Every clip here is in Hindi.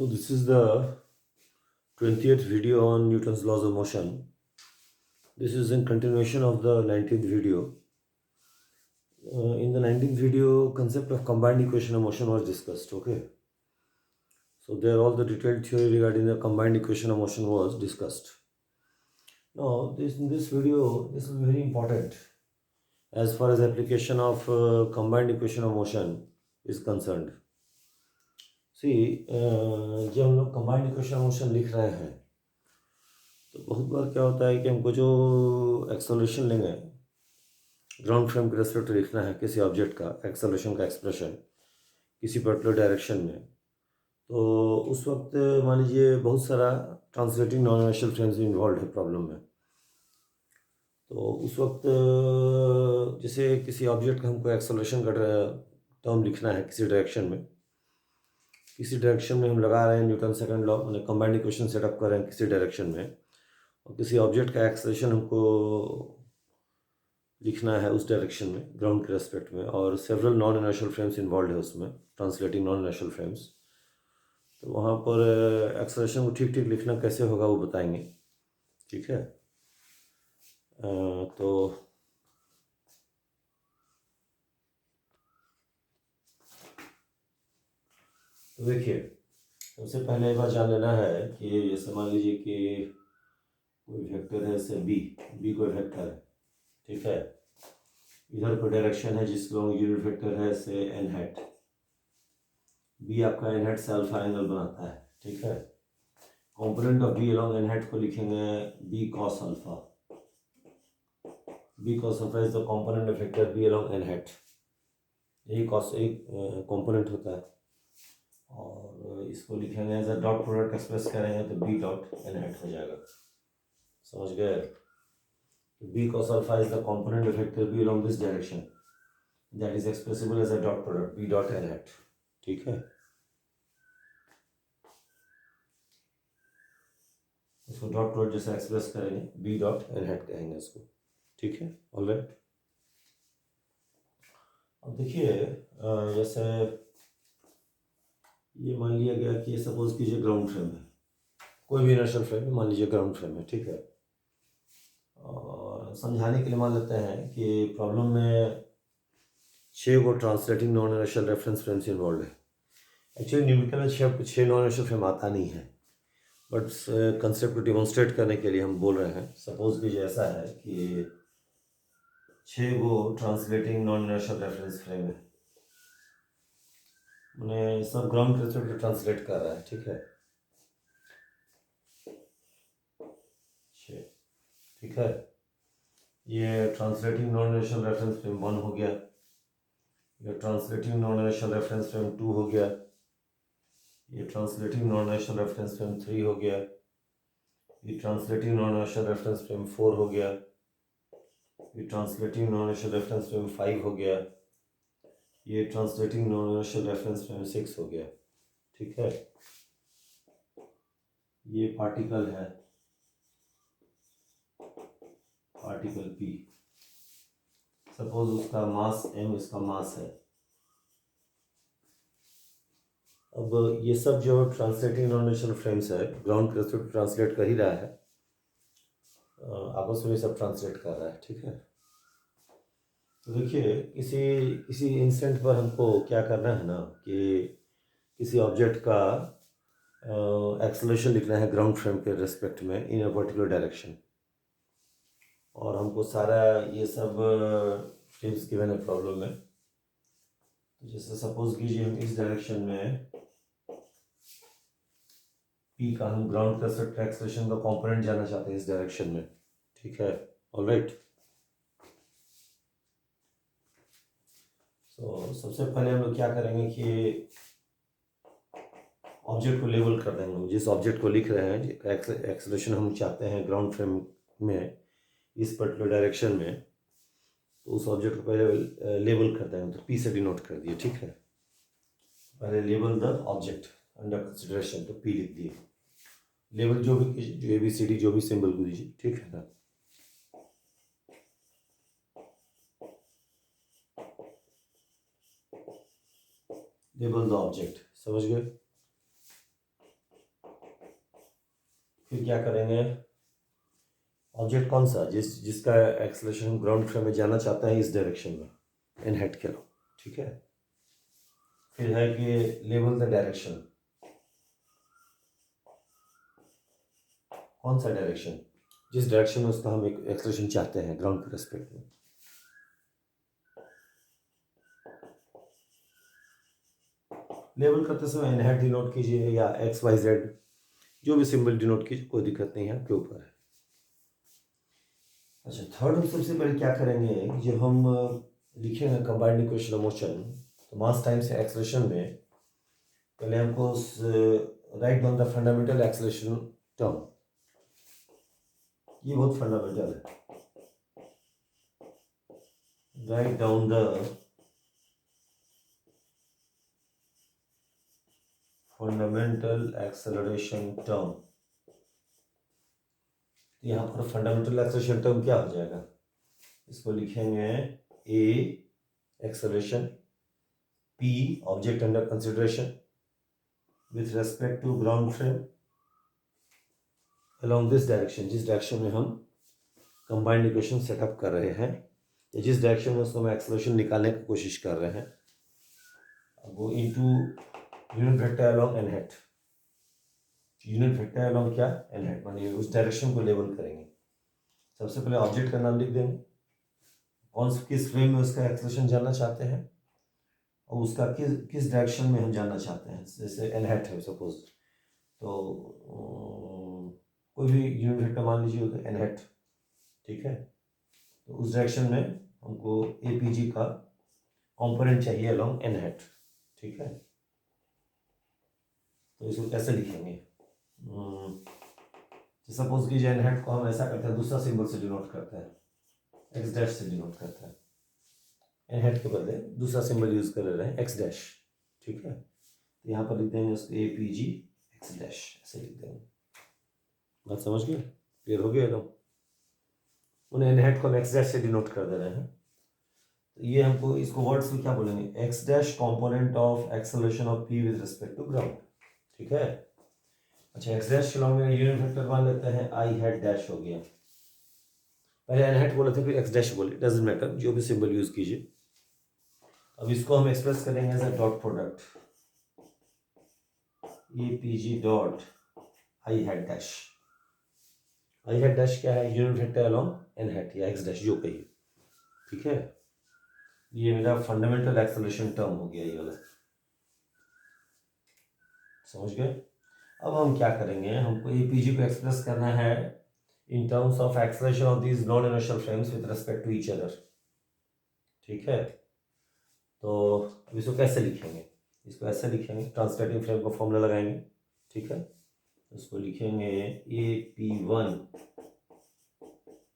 So this is the 20th video on Newton's laws of motion. This is in continuation of the 19th video. In the 19th video, concept of combined equation of motion was discussed. Okay. So there all the detailed theory regarding the combined equation of motion was discussed. Now in this video, this is very important as far as application of combined equation of motion is concerned. जब हम लोग कंबाइंड इक्वेशन ऑफ मोशन लिख रहे हैं तो बहुत बार क्या होता है कि हमको जो एक्सेलरेशन लेंगे ग्राउंड फ्रेम के रेस्पेक्ट लिखना है किसी ऑब्जेक्ट का एक्सेलरेशन का एक्सप्रेशन किसी पर्टिकुलर डायरेक्शन में, तो उस वक्त मान लीजिए बहुत सारा translating non inertial frames involve है प्रॉब्लम में। तो उस वक्त जैसे किसी ऑब्जेक्ट का हमको एक्सेलरेशन का टर्म लिखना है किसी डायरेक्शन में हम लगा रहे हैं न्यूटन सेकंड लॉ, मैंने कंबाइंड इक्वेशन सेटअप कर रहे हैं किसी डायरेक्शन में, और किसी ऑब्जेक्ट का एक्सेलरेशन हमको लिखना है उस डायरेक्शन में ग्राउंड के रेस्पेक्ट में, और several non inertial frames involve है उसमें, ट्रांसलेटिंग नॉन इनर्शियल फ्रेम्स। तो वहाँ पर एक्सेलरेशन को ठीक ठीक लिखना कैसे होगा वो बताएंगे। ठीक है। तो देखिए, सबसे पहले एक बार जान लेना है कि जैसे मान लीजिए कि कोई वेक्टर है से बी कोई वेक्टर है। ठीक है। इधर कोई डायरेक्शन है जिसका यूनिट वेक्टर है से एन हैट, बी आपका एन हैट से अल्फा एंगल बनाता है। ठीक है। Component of b along n hat को लिखेंगे b cos alpha. B cos alpha is the component of vector b along n hat. यही कॉस एक कंपोनेंट होता है, और इसको लिखेंगे as a dot product express करेंगे तो बी डॉट एन हैट हो जाएगा। समझ गए? B cos alpha is the component of vector b along this direction that is expressible as a dot product b dot n hat। ठीक है। इसको डॉट प्रोडक्ट जैसे एक्सप्रेस करेंगे b डॉट n hat कहेंगे इसको। ठीक है। ऑलराइट। अब देखिए, जैसे ये मान लिया गया कि सपोज कीजिए ग्राउंड फ्रेम है, कोई भी इनर्शियल फ्रेम है, मान लीजिए ग्राउंड फ्रेम है। ठीक है। और समझाने के लिए मान लेते हैं कि प्रॉब्लम में 6 को translating non inertial reference frames involve है। एक्चुअली न्यूमेरिकल में 6 नॉन इनर्शियल फ्रेम आता नहीं है, बट कंसेप्ट को डिमॉन्स्ट्रेट करने के लिए हम बोल रहे हैं। सपोज कीजिए ऐसा है कि 6 को translating non inertial reference frame है, मैंने सब ग्राउंड कंसेप्ट ट्रांसलेट कर रहा है। ठीक है। 6। ठीक है। ये translating non inertial reference frame 1 हो गया, ये translating non inertial reference frame 2 हो गया, ये translating non inertial reference frame 3 हो गया, ये translating non inertial reference frame 4 हो गया, ये translating non inertial reference frame 5 हो गया, ये translating non inertial reference frame 6 हो गया। ठीक है। ये पार्टिकल है, पार्टिकल पी, सपोज उसका मास m, इसका मास है। अब ये सब जो ट्रांसलेटिंग नॉन इनर्शियल फ्रेम्स है ग्राउंड के रेस्पेक्ट ट्रांसलेट कर ही रहा है, आपस में सब ट्रांसलेट कर रहा है। ठीक है। तो देखिए, किसी इंस्टेंट पर हमको क्या करना है ना कि किसी ऑब्जेक्ट का एक्सेलरेशन लिखना है ग्राउंड फ्रेम के रेस्पेक्ट में इन अ पर्टिकुलर डायरेक्शन, और हमको सारा ये सब फ्रेम्स गिवन है प्रॉब्लम में। तो जैसे सपोज कीजिए हम इस डायरेक्शन में पी का हम ग्राउंड रेस्पेक्ट एक्सेलरेशन का कंपोनेंट जानना चाहते हैं इस डायरेक्शन में। ठीक है। ऑलराइट। तो सबसे पहले हम लोग क्या करेंगे कि ऑब्जेक्ट को लेबल कर देंगे। जिस ऑब्जेक्ट को लिख रहे हैं एक्सेलरेशन हम चाहते हैं ग्राउंड फ्रेम में इस पर्टिकुलर डायरेक्शन में, तो उस ऑब्जेक्ट को पहले लेबल कर देंगे। तो पी से डिनोट कर दिए। ठीक है। पहले label the object under consideration, तो पी लिख दिए। लेबल जो भी ABCD जो भी सिंबल को दीजिए। ठीक है ना। लेबल द ऑब्जेक्ट, समझ गए? क्या करेंगे, ऑब्जेक्ट कौन सा जिसका एक्सेलरेशन हम ग्राउंड फ्रेम में जाना चाहते हैं इस डायरेक्शन में, एन हेड के लो, ठीक है। फिर है कि लेबल द डायरेक्शन, कौन सा डायरेक्शन, जिस डायरेक्शन में उसका हम एक एक्सेलरेशन चाहते हैं ग्राउंड के रेस्पेक्ट में। लेबल करते समय एन हेड डिनोट कीजिए या एक्स वाई जेड जो भी सिंबल डिनोट कीजिए, कोई दिक्कत नहीं है, आपके ऊपर है। अच्छा, थर्ड हम सबसे पहले क्या करेंगे कि जब हम लिखेंगे कंबाइंड इक्वेशन ऑफ मोशन, तो मास टाइम से एक्सेलरेशन में पहले हमको write down the fundamental acceleration term, ये बहुत फंडामेंटल है। Write down the fundamental acceleration term, यहाँ पर फंडामेंटल एक्सेलरेशन टर्म क्या हो जाएगा, इसको लिखेंगे A acceleration, P object under consideration with respect to ground frame along this direction, जिस डायरेक्शन में हम कंबाइंड इक्वेशन सेटअप कर रहे हैं या जिस डायरेक्शन में उसको हम एक्सेलरेशन निकालने की कोशिश कर रहे हैं, वो into unit vector along n head, unit vector along क्या, एन हेड, मानिए उस डायरेक्शन को लेबल करेंगे। सबसे पहले ऑब्जेक्ट का नाम लिख देंगे, कौन सा किस फ्रेम में उसका एक्सेलरेशन जानना चाहते हैं और उसका किस डायरेक्शन में हम जानना चाहते हैं। जैसे एन हेड है सपोज, तो कोई भी यूनिट वेक्टर मान लीजिए एन हेड, ठीक है। तो उस डायरेक्शन में हमको ए पी जी का कंपोनेंट चाहिए अलोंग एन हेड, ठीक है। तो इसको कैसे लिखेंगे, सपोज कि एन हेड को हम ऐसा करते हैं, दूसरा सिंबल से डिनोट करते हैं, एक्स डैश से डिनोट करते हैं, एन हेड के बदले दूसरा सिंबल यूज कर रहे हैं एक्स डैश, ठीक है। तो यहाँ पर लिख देंगे उसको ए पी जी एक्स डैश, ऐसे लिख देंगे। बात समझ गए, क्लियर हो गया एकदम। उन्हें एन हेड को हम एक्स डैश से डिनोट कर दे रहे हैं, तो ये हमको इसको वर्ड्स में क्या बोलेंगे, x dash component of acceleration of p with respect to ground, ठीक है। अच्छा, एक्स डैश के में यूनिट वेक्टर मान लेते हैं, आई हेड डैश हो गया, पहले एन हेड बोले थे फिर एक्स डैश बोले, डजंट मैटर, जो भी सिंबल यूज कीजिए। अब इसको हम एक्सप्रेस करेंगे as a dot product, a p g dot I head dash. I head dash क्या है, unit vector along n head या एक्स डैश जो कहिए, ठीक है। ये मेरा फंडामेंटल एक्सेलरेशन टर्म हो गया ये वाला, समझ गए। अब हम क्या करेंगे, हमको एपीजी को एक्सप्रेस करना है in terms of acceleration of these non inertial frames with respect to each other, ठीक है। तो अब इसको कैसे लिखेंगे, इसको ऐसे लिखेंगे, ट्रांसलेटिंग फ्रेम का फॉर्मूला लगाएंगे, ठीक है। इसको लिखेंगे A P one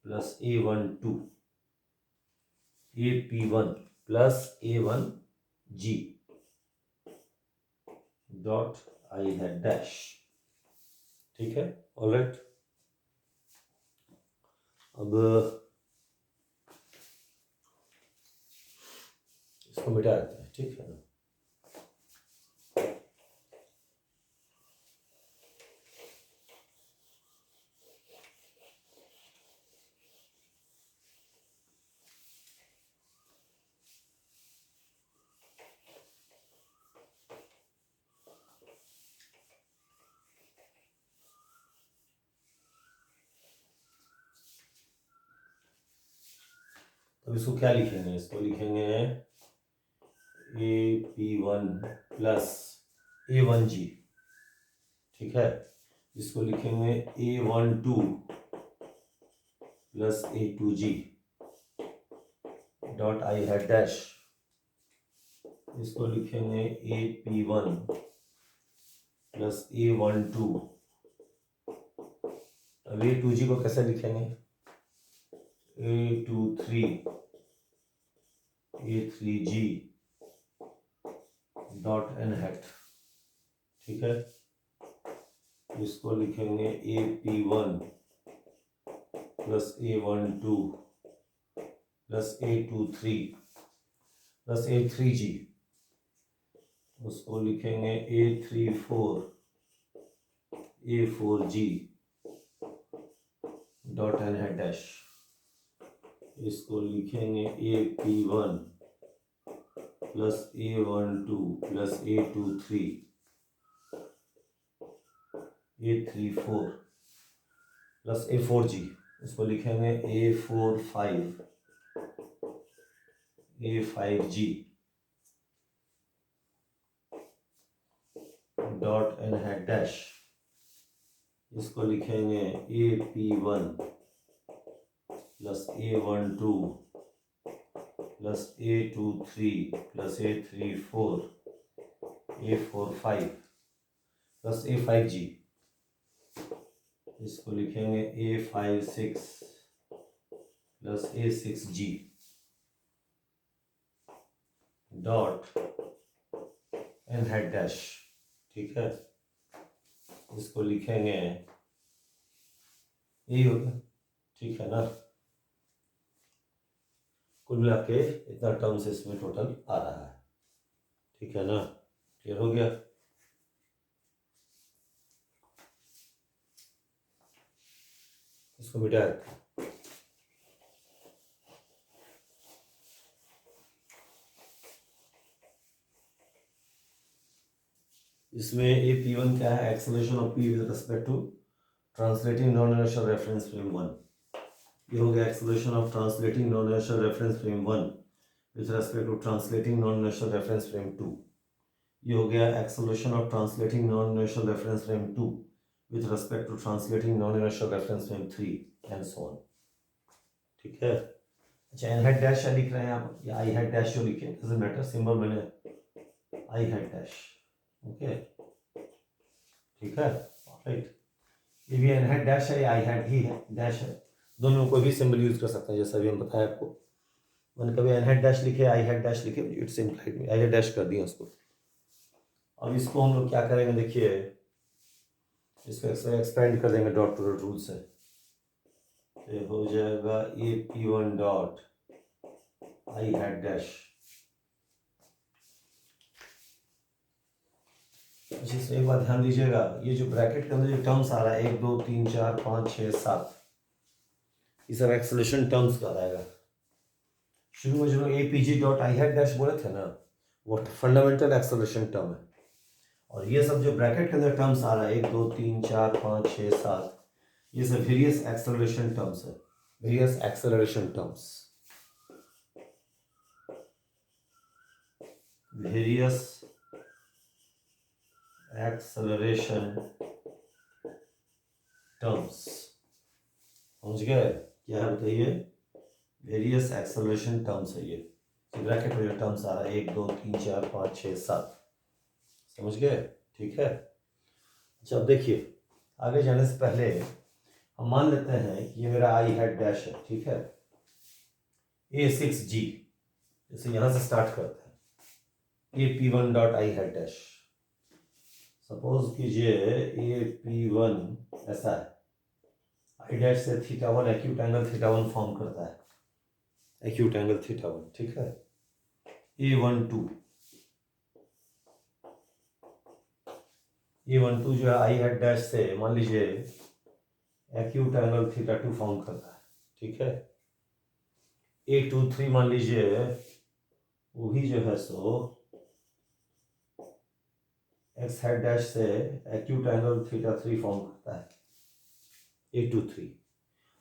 plus A one two, a P one plus A one g dot I head dash, ठीक है, ऑलराइट। अब इसको मिटा देते हैं, ठीक है ना। अब इसको क्या लिखेंगे, इसको लिखेंगे A P one plus A one G, ठीक है। इसको लिखेंगे A one two plus A two G dot I head dash. इसको लिखेंगे A P one plus A one two. अब ए टू जी को कैसे लिखेंगे, A two three A three G dot N hat, ठीक है। इसको लिखेंगे A P one plus A one two plus A two three plus A three जी। उसको लिखेंगे A three four A four G dot N hat dash, इसको लिखेंगे AP1 plus A12 plus A23 A34 plus A4G, इसको लिखेंगे A45 A5G dot N hat dash, इसको लिखेंगे AP1 plus A12 plus A23 plus A34 A45 plus A5G, इसको लिखेंगे A56 plus A6G dot N hat dash. ठीक है, इसको लिखेंगे यही हो गया। ठीक है ना, कुल मिला के इतना टर्म्स इसमें टोटल आ रहा है। ठीक है ना, क्लियर हो गया। इसको मिटा देते हैं। इसमें AP1 क्या है, acceleration of P with respect to translating non inertial reference frame 1। ये हो गया acceleration of translating non inertial reference frame 1 with respect to translating non inertial reference frame 2। ये हो गया acceleration of translating non inertial reference frame 2 with respect to translating non inertial reference frame 3 and so on. ठीक है, अच्छा एन हैट डैश लिख रहे हैं आप या आई हैट डैश जो लिखे, डजंट मैटर, सिंबल मैंने आई हैट डैश। ओके, ठीक है, राइट। ये भी एन हैट डैश है या आई हैट ही है डैश है, दोनों में कोई भी सिंबल यूज कर सकते हैं, जैसा भी हम बताया आपको। मैंने कभी एन हैट डैश लिखे आई हैट डैश लिखे, it's implied I hat dash कर दिया उसको। अब इसको हम लोग क्या करेंगे, देखिए इसको एक्सपेंड कर देंगे डॉट प्रोडक्ट रूल से, तो हो जाएगा AP1 dot I hat dash. इसमें एक बात ध्यान दीजिएगा, ये जो ब्रैकेट के अंदर जो टर्म्स आ रहा है 1 2 3 4 5 6 7, ये सब एक्सेलरेशन टर्म्स का आएगा। शुरू में जो APG dot I hat dash बोले थे ना, वो फंडामेंटल एक्सेलरेशन टर्म है, और ये सब जो ब्रैकेट के अंदर टर्म्स आ रहा है 1 2 3 4 5 6 7, ये सब वेरियस एक्सेलरेशन टर्म्स है, various acceleration terms, various acceleration terms. समझ गए क्या है, बताइए, वेरियस एक्सेलरेशन टर्म्स है ये, ब्रैकेट में जो टर्म्स आ रहा है 1 2 3 4 5 6 7, समझ गए। ठीक है, अच्छा अब देखिए आगे जाने से पहले हम मान लेते हैं कि ये मेरा आई हैट डैश है। ठीक है, A6G, जैसे यहां से स्टार्ट करते हैं AP1 dot I hat dash. Suppose कीजिए AP1 ऐसा है, आई डैश से θ1 एक्यूट एंगल θ1 फॉर्म करता है, एक्यूट एंगल θ1। ठीक है, A12 जो है आई हैट डैश से मान लीजिए एक्यूट एंगल θ2 फॉर्म करता है। ठीक है, A23 मान लीजिए वो भी जो है सो एक्स हैट डैश से एक्यूट एंगल θ3 फॉर्म करता है, A23।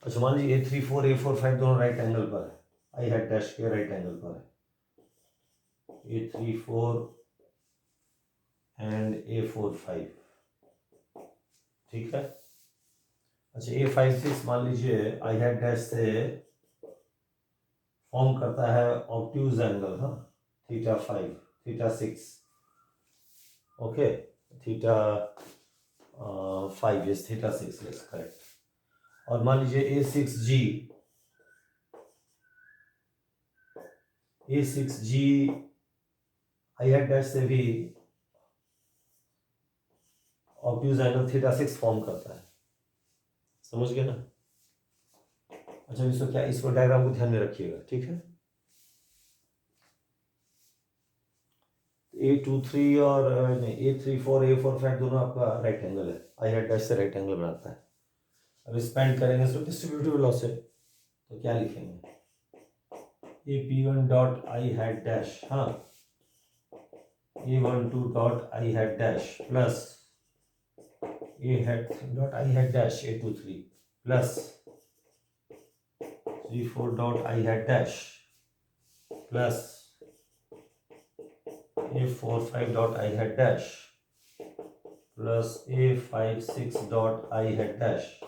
अच्छा मान लीजिए A34 A45 दोनों राइट एंगल पर है, आई हैट डैश के राइट एंगल पर है, A34 एंड A45। ठीक है, अच्छा A56 मान लीजिए आई हैट डैश से फॉर्म करता है ऑब्ट्यूज एंगल, हाँ θ5 θ6, ओके θ5 यस θ6 यस करेक्ट। और मान लीजिए A6G आई हैट डैश से भी ऑब्ट्यूज एंगल θ6 फॉर्म करता है, समझ गए ना। अच्छा इसको क्या, इसको डायग्राम को ध्यान में रखिएगा। ठीक है, A23 और नहीं A34 A45 दोनों आपका राइट एंगल है, आई हैट डैश से राइट एंगल बनाता है। अब स्पेंड करेंगे सिर्फ डिस्ट्रीब्यूटिव लॉस है, तो क्या लिखेंगे, A P one dot I hat dash, हाँ A one two dot I hat dash plus A hat dot I hat dash A two three plus three four dot I hat dash plus A four five dot I hat dash plus A five six dot I hat dash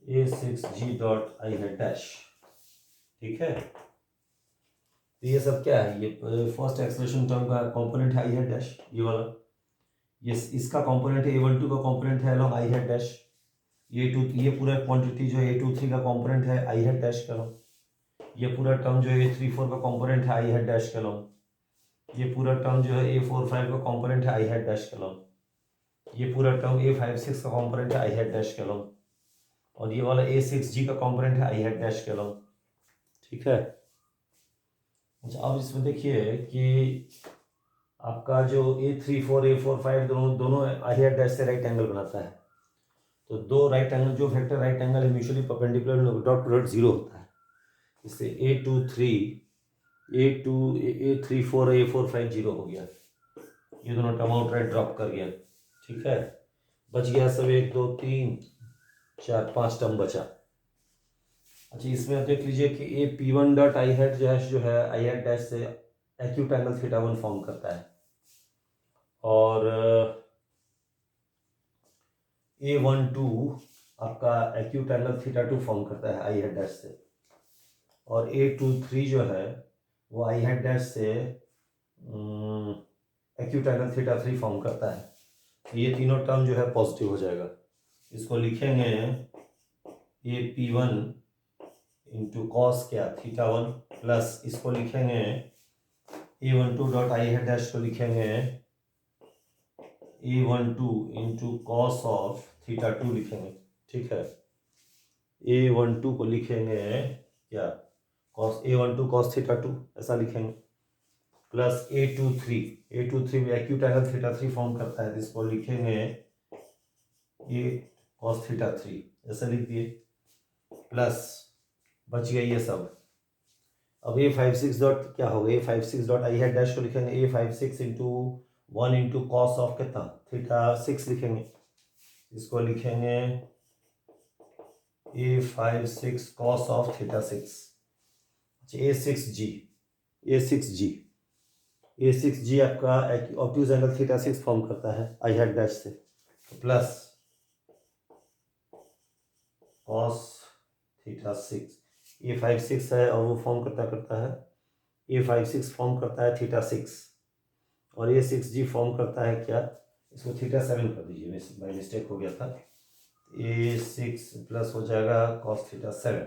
A six G dot I hat dash. ठीक है, तो ये सब क्या है, ये फर्स्ट एक्सप्रेशन टर्म का कंपोनेंट है आई हैड डैश, ये वाला, ये इसका कंपोनेंट है a12 का कंपोनेंट है अलॉन्ग आई हैड डैश, ये पूरा क्वांटिटी जो है a23 का कंपोनेंट है आई हैड डैश के अलॉन्ग, ये पूरा टर्म जो है a34 का कंपोनेंट है आई हैड डैश के अलॉन्ग, ये पूरा टर्म जो है a45 का कंपोनेंट है आई हैड डैश के अलॉन्ग, ये पूरा टर्म a56 का कंपोनेंट है आई हैड डैश के अलॉन्ग, और ये वाला a6g का कंपोनेंट है आई हैड डैश के अलॉन्ग। ठीक है, अच्छा अब इसमें देखिए कि आपका जो a34 a45 दोनों आई हैड डैश से राइट एंगल बनाता है, तो दो राइट एंगल, जो वेक्टर राइट एंगल है mutually perpendicular dot product zero होता है, इससे a34 a45 जीरो हो गया, ये दोनों टर्म आउटराइट ड्रॉप कर गया। ठीक है, बच गया सब 1 2 3 4 5 टर्म बचा। अच्छा इसमें आप देख लीजिए कि A P one dot I hat dash जो है आई हैड डैश से acute angle theta one form करता है, और A12 आपका acute angle theta two form करता है आई हैड डैश से, और A23 जो है वो आई हैड डैश से acute angle theta three form करता है, तो ये तीनों टर्म जो है पॉजिटिव हो जाएगा। इसको लिखेंगे AP1 इंटू कॉस क्या थीटा वन प्लस इसको लिखेंगे A12 dot I hat dash को लिखेंगे A12 into cos of theta two लिखेंगे। ठीक है, A12 को लिखेंगे क्या cos A12 cos theta two ऐसा लिखेंगे, प्लस A23 में acute angle theta three form करता है, तो इसको लिखेंगे A कॉस थीटा थ्री ऐसा लिख दिए, प्लस बच गया ये सब। अब A56 डॉट क्या होगा, A56 dot I hat dash को लिखेंगे A56 into 1 into cos of कितना थीटा 6 लिखेंगे, इसको लिखेंगे A56 cos of theta 6। A6G आपका ऑब्ट्यूज एंगल थीटा 6 फॉर्म करता है आई हैड डैश से, तो प्लस कॉस थीटा 6, A56 है और वो फॉर्म करता है A56 फॉर्म करता है थीटा 6, और A6G फॉर्म करता है क्या, इसको थीटा 7 कर दीजिए, बाई मिस्टेक हो गया था, A6 प्लस हो जाएगा कॉस थीटा 7।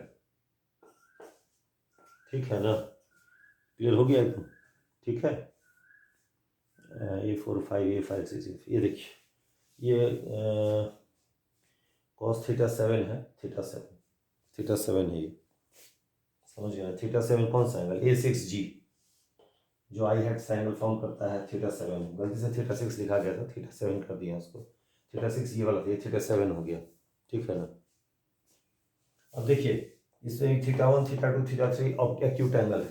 ठीक है ना, क्लियर हो गया एकदम। ठीक है, A45 A56 ये देखिए ये कॉस थीटा 7 है, थीटा 7 है ये, समझ गया। थीटा 7 कौन सा एंगल A6G जो आई हैड एंगल फॉर्म करता है थीटा 7, गलती से थीटा 6 लिखा गया था, थीटा 7 कर दिया उसको, थीटा 6 ये वाला था, थीटा 7 हो गया। ठीक है ना, अब देखिए इसमें theta 1 theta 2 theta 3 acute angle है,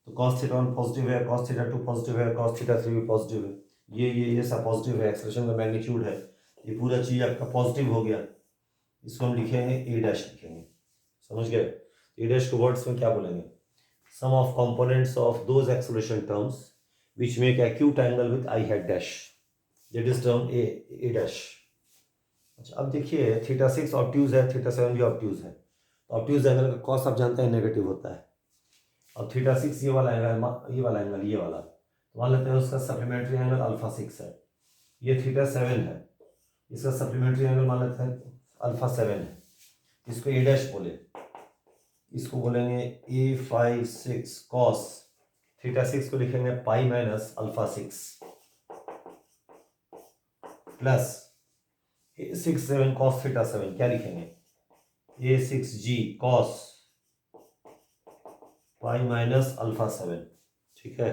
तो कॉस थीटा 1 पॉजिटिव है, कॉस थीटा 2 पॉजिटिव है, कॉस थीटा 3 भी पॉजिटिव है, ये सब पॉजिटिव है, एक्सप्रेशन का मैग्नीट्यूड है, ये पूरा चीज़ आपका पॉजिटिव हो गया, इसको हम लिखेंगे ए डैश लिखेंगे, समझ गए। ए डैश को वर्ड्स में क्या बोलेंगे, sum of components of those expression terms which make acute angle with I hat dash, that is term A dash. अच्छा अब देखिए थीटा 6 ऑब्ट्यूज है, थीटा 7 भी ऑब्ट्यूज है, तो ऑब्ट्यूज एंगल का कॉस आप जानते हैं नेगेटिव होता है, और थीटा 6 ये वाला एंगल तो मान लेते हैं उसका सप्लीमेंट्री एंगल अल्फा 6 है, ये थीटा 7 है, इसका सप्लीमेंट्री एंगल मान लेते हैं अल्फा 7 है, इसको ए डैश बोले, इसको बोलेंगे A56 कॉस थीटा 6 को लिखेंगे पाई minus alpha 6 plus A67 cos theta 7 क्या लिखेंगे A6G cos pi minus alpha 7। ठीक है,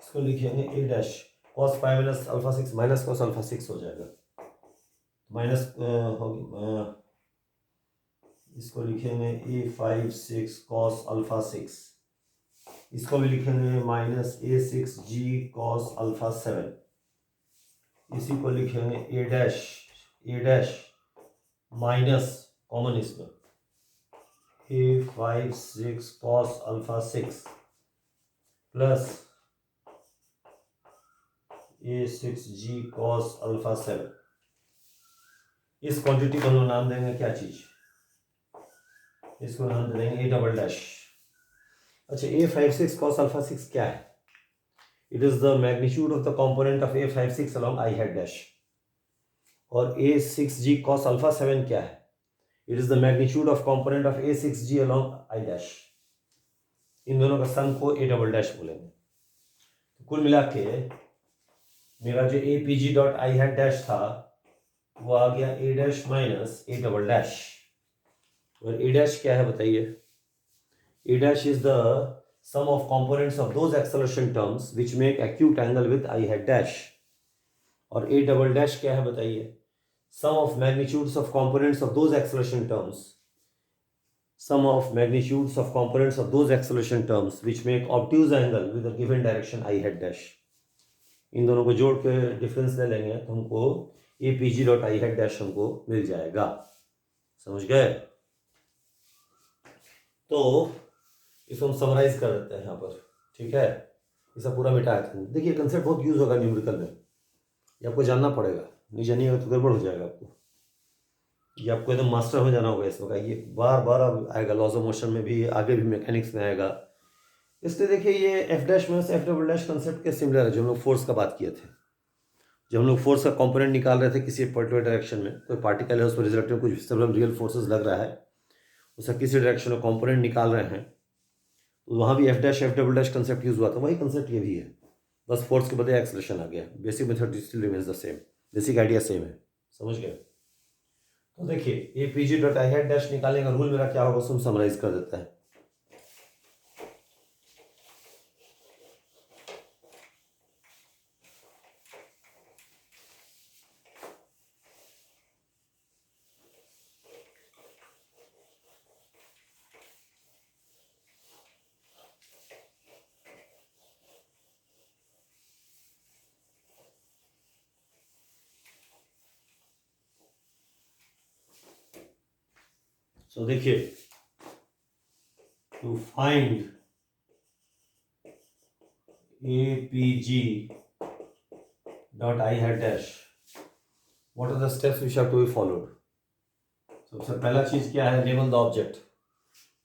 इसको लिखेंगे A dash cos pi minus alpha 6 minus cos alpha 6 हो जाएगा, माइनस होगी, इसको लिखेंगे A56 कॉस अल्फा 6, इसको भी लिखेंगे माइनस A6G कॉस अल्फा 7, इसी को लिखेंगे A डैश माइनस कॉमन इसमें A56 cos alpha 6 plus A6G cos alpha 7। इस क्वांटिटी को हम लोग नाम देंगे क्या चीज, इसको नाम दे देंगे A डबल डैश। अच्छा, A56 cos alpha 6 क्या है? It is the magnitude of the component of A56 along I hat dash। और A6G cos alpha 7 क्या है? It is the magnitude of component of A6G along I dash। इन दोनों का सम को A डबल डैश बोलेंगे। तो कुल मिला के मेरा जो APG dot I hat dash था वो आ गया A dash minus A double dash. और A डैश क्या है बताइए? A dash is the sum of components of those acceleration terms which make acute angle with I hat dash। और A double dash क्या है बताइए? Sum of magnitudes of components of those acceleration terms, sum of magnitudes of components of those acceleration terms which make obtuse angle with a given direction I hat dash। इन दोनों को जोड़ के डिफरेंस ले लेंगे तो हमको APG dot I hat dash हमको मिल जाएगा। समझ गए? तो इसको हम समराइज कर देते हैं यहाँ पर, ठीक है? इसे पूरा मिटाया था। देखिए कंसेप्ट बहुत यूज होगा न्यूमेरिकल में, ये आपको जानना पड़ेगा, नहीं जानिएगा तो गड़बड़ हो जाएगा आपको। ये आपको एकदम मास्टर हो जाना होगा इसमें का, ये बार बार अब आएगा, लॉज ऑफ मोशन में भी, आगे भी मैकेनिक्स में आएगा। इसलिए देखिए ये F dash minus F double dash concept के सिमिलर है जो हम लोग फोर्स का बात किए थे। जब हम लोग फोर्स का कंपोनेंट निकाल रहे थे किसी पर्टिकुलर डायरेक्शन में, कोई पार्टिकल है उस पर रिजल्ट में कुछ सेवरल रियल फोर्सेस लग रहा है, उसका किसी डायरेक्शन में कंपोनेंट निकाल रहे हैं, तो वहाँ भी F dash F double dash concept use हुआ था। वही कंसेप्ट ये भी है, बस फोर्स के बदले एक्सेलरेशन आ गया। Basic method still remains the same, basic idea same है। समझ गए? तो देखिए APG dot I hat dash निकालने का रूल मेरा क्या होगा उसको हम समराइज कर देता है। सो देखिए, to find APG dot I hat dash what are the steps which have to be followed. सबसे पहला चीज क्या है? लेबल द ऑब्जेक्ट,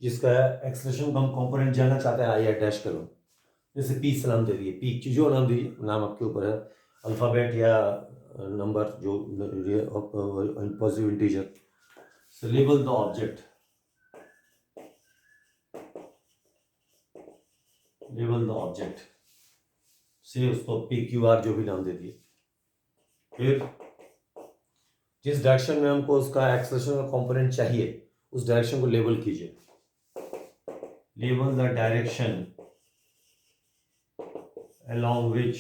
जिसका एक्सलेशन का हम कंपोनेंट जानना चाहते हैं आई हैट डैश करो। जैसे P से नाम दे दिए, P जो नाम दीजिए, नाम आपके ऊपर है, अल्फाबेट या नंबर जो positive integer. So label the object, label the object से उसको PQR जो भी नाम दे दिए। फिर जिस डायरेक्शन में हमको उसका एक्सेलरेशन का कंपोनेंट चाहिए उस डायरेक्शन को लेबल कीजिए। Label the direction along which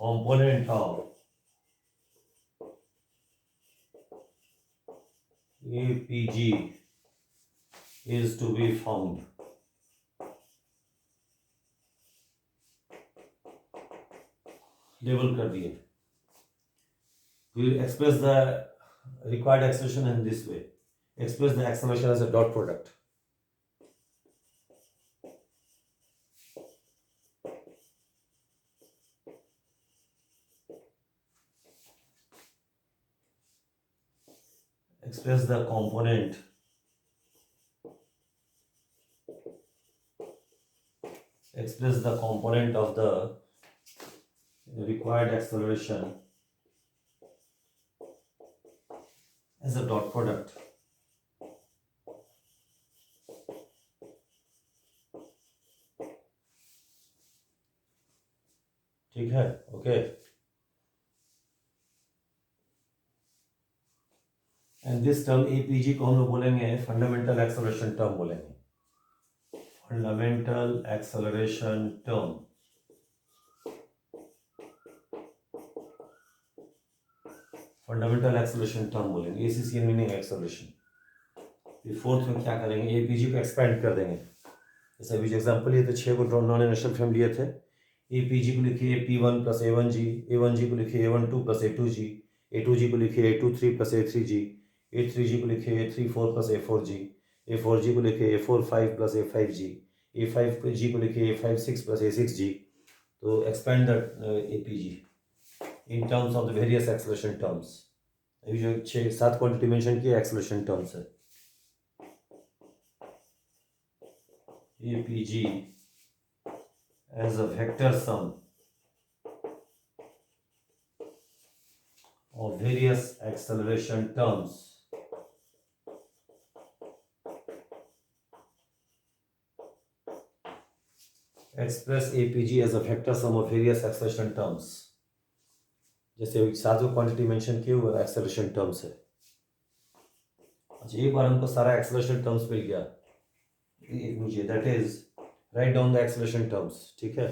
component of APG is to be found। Label कर दिए। We express the required acceleration in this way, express the acceleration as a dot product। express the component of the required acceleration as a dot product। ठीक है? Okay. And this term APG को हम लोग बोलेंगे फंडामेंटल एक्सेलरेशन टर्म बोलेंगे, fundamental acceleration term. Fundamental acceleration term बोलेंगे, ACCN मीनिंग एक्सेलरेशन। फिर फोर्थ में क्या करेंगे, APG को एक्सपेंड कर देंगे। जैसे अभी जो एग्जाम्पल लिए थे 6 को नॉन इनर्शियल फ्रेम लिए थे, APG को लिखिए P1 प्लस A1G को लिखिए A12 प्लस A2G को लिखिए A23 प्लस A3G को लिखिए A34 प्लस A4G को लिखिए A45 प्लस A5G को लिखिए A56 प्लस A6G। तो expand the APG in terms of the various acceleration terms. अभी जो 6-7 क्वांटिटी मेंशन किए एक्सेलरेशन टर्म्स है। APG as a vector sum of various acceleration terms express APG as a vector sum of various acceleration terms। जैसे 7 क्वांटिटी मेंशन किए हुए एक्सेलरेशन टर्म्स है। अच्छा, एक बार हमको सारा एक्सेलरेशन टर्म्स मिल गया, मुझे that is write down the acceleration terms. ठीक है,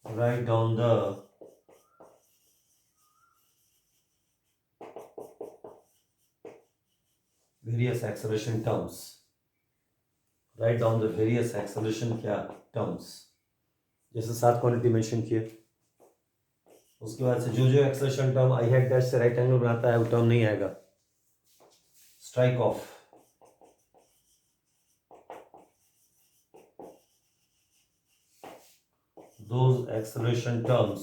write down the various acceleration terms, write down the various acceleration क्या टर्म्स। जैसे 7 क्वांटिटी मेंशन किए, उसके बाद से जो जो एक्सेलरेशन टर्म आई हैड डैश से राइट एंगल बनाता है वो टर्म नहीं आएगा। Strike off those acceleration terms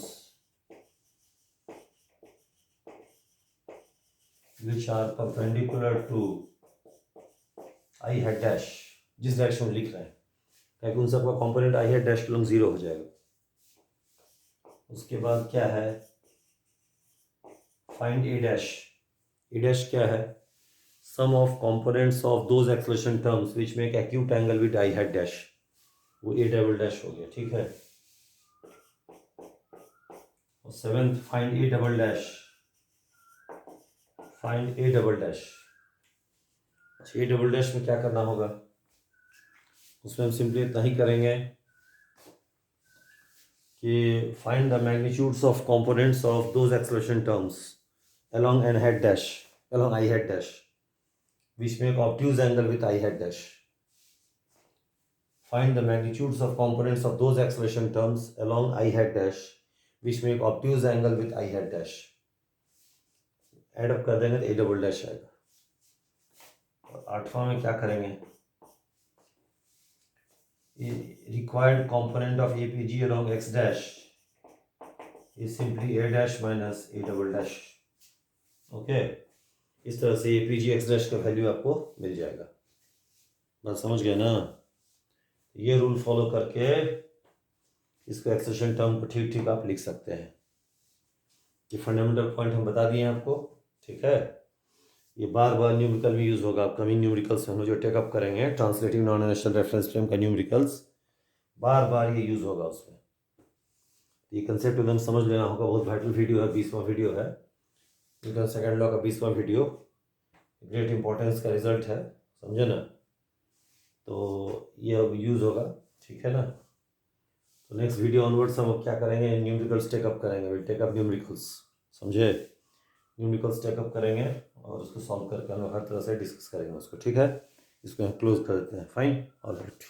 which are perpendicular to I hat dash, जिस डायरेक्शन में लिख रहे हैं, ताकि उन सबका कंपोनेंट I hat dash लंग 0 हो जाएगा। उसके बाद क्या है, find A dash। A dash क्या है, sum of components of those acceleration terms which make acute angle with I hat dash, वो A डबल डैश हो गया। ठीक है, और 7th find A double dash, find A double dash. अच्छा, A डबल डैश में क्या करना होगा, उसमें हम सिंपली इतना ही करेंगे कि find the magnitudes of components of those acceleration terms along n hat dash, along I hat dash which make obtuse angle with I hat dash। find the magnitudes of components of those acceleration terms along I hat dash which make obtuse angle with I hat dash। Add up कर देंगे तो A डबल डैश आएगा। और 8वां में क्या करेंगे, required component of APG along X dash is simply A dash minus A double dash. Okay, इस तरह से APG X dash का वैल्यू आपको मिल जाएगा। बात समझ गए ना, ये रूल फॉलो करके इसको एक्सेलरेशन टर्म को ठीक ठीक आप लिख सकते हैं। ये फंडामेंटल पॉइंट हम बता दिए हैं आपको। ठीक है, ये बार बार न्यूमेरिकल में यूज़ होगा। अपकमिंग न्यूमेरिकल्स हम लोग जो टेकअप करेंगे, translating non inertial reference frame का न्यूमेरिकल्स, बार बार ये यूज़ होगा उसमें। ये कंसेप्ट एकदम समझ लेना होगा। बहुत वाइटल वीडियो है, 20वां वीडियो है, न्यूटन सेकंड लॉ का 20वां वीडियो, ग्रेट इंपॉर्टेंस का रिजल्ट है, समझे ना। तो ये अब यूज़ होगा। ठीक है ना, तो नेक्स्ट वीडियो ऑनवर्ड्स हम अब क्या करेंगे, न्यूमेरिकल्स टेकअप करेंगे। विल टेकअप न्यूमेरिकल्स, समझे, न्यूमेरिकल्स टेकअप करेंगे और उसको सॉल्व करके हम हर तरह से डिस्कस करेंगे उसको। ठीक है, इसको हम क्लोज कर देते हैं। Fine, all right.